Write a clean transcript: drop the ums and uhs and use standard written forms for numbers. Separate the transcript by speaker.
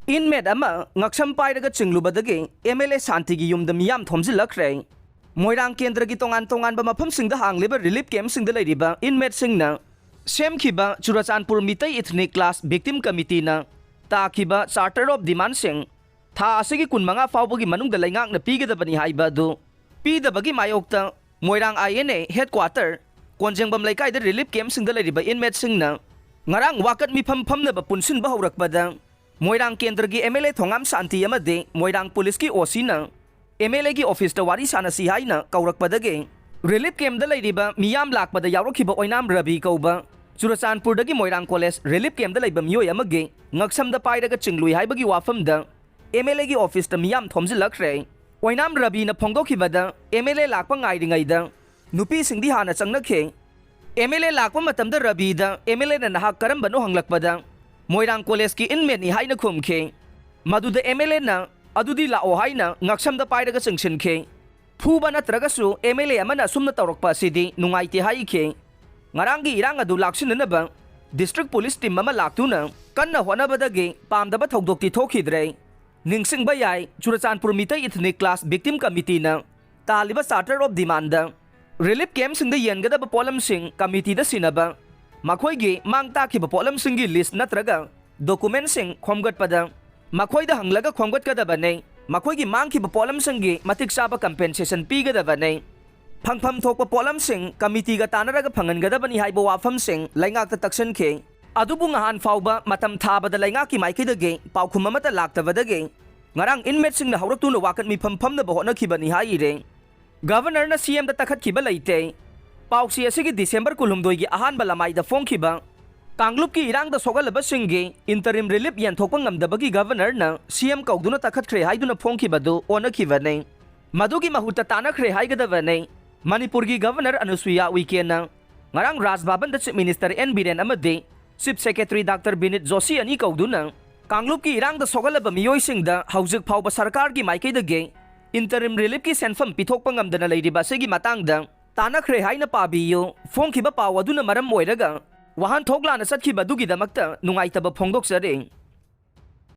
Speaker 1: Inmate ama ngaksam pairaga chinglubadagi MLA Santi gi yumda miyam thomjilakre. Moirang kendra gi tongan ba mafamsingda hangliba relief camp singda leiriba inmate singna semkhiba Churachandpur Mitai Ethnic Class Victim Committee na takiba Charter of Demand sing tha asigi kunmanga fawbagi manungda laingakna pigadabani haiba du pidabagi mayokta Moirang INA headquarter Konjengbam Laikai da relief camp singda leiriba inmate singna ngarang wakat mifam famna ba punsin ba haurakbada Moirang kendra gi MLA Thongam Santi amade Moirang police ki OC na MLA gi office da wari sanasi haina kaurakpadage relief camp da leiriba miyam lakpada yaurokhiba Oinam Rabi kauba Churachandpur dagi Moirang College relief camp da leiba miyoi amage ngaksam da pairaga chinglui haibagi wafam da MLA gi office da miyam thomjilakre Oinam Rabi na phongdokhibada MLA lakpa ngairingai da nupi singdi hana changnakhe MLA lakpa matamda Rabi da MLA na nahak karambano hanglakpada Moirang College ki inmate ni haina khumkhe maduda MLA na adudi lao haina ngaksam da pairaga chingsinkhe Fuba natragasu MLA amana sumna tawrakpa sidi nungaite haikhe ngarangi irang adu laksinanaba district police team ama laktuna kanna honabadagi pamdaba thogdokti thokhidre ningsingba yai Churachandpur Mitai Ethnic Class Victim Committee na taliba Charter of Demand da relief camp singda yengadaba polam sing committee da sinaba makhoigi mangta khiba polam singi list natraga document sing khomgatpada makhoida hanglaga khomgatkadaba nei makhoigi mangkhiba polam singi matik saba compensation pigadaba nei phangpham thokpa polam sing committee ga tanaraga phangangadabani haiba wafam sing laingakta taksankhe adubu ngahan fawba matam thabada laingaki maikidage paukhum amata laktabadage ngarang inmate sing na hauraktu na wakat mi phampham na bahona khibani haire governor na CM da takhat khiba leite pauksi asigi December kulumdoi gi ahan balamai da phongkhiba Kanglup ki irang da sogalaba singi interim relief yan thokpa ngamdabagi governor na CM kauduna takhat khre haiduna phongkhibadu onakiba nei madugi mahuta tanakhre haigadaba nei Manipur gi Governor Anusuya Uike na ngarang Raj Bhavan da Chief Minister N Biren amade Chief Secretary Dr. Binit Joshi ani kauduna Kanglup ki irang da sogalaba miyoi singda haujik phawba sarkar gi maikaidage interim relief ki senfam pithokpa ngamdana leiriba segi matangda tanakhre haina pabiyo phongkhiba pawaduna maram oiraga wahan thoklana satkhibadu gi damakta nungaitaba phongdoksare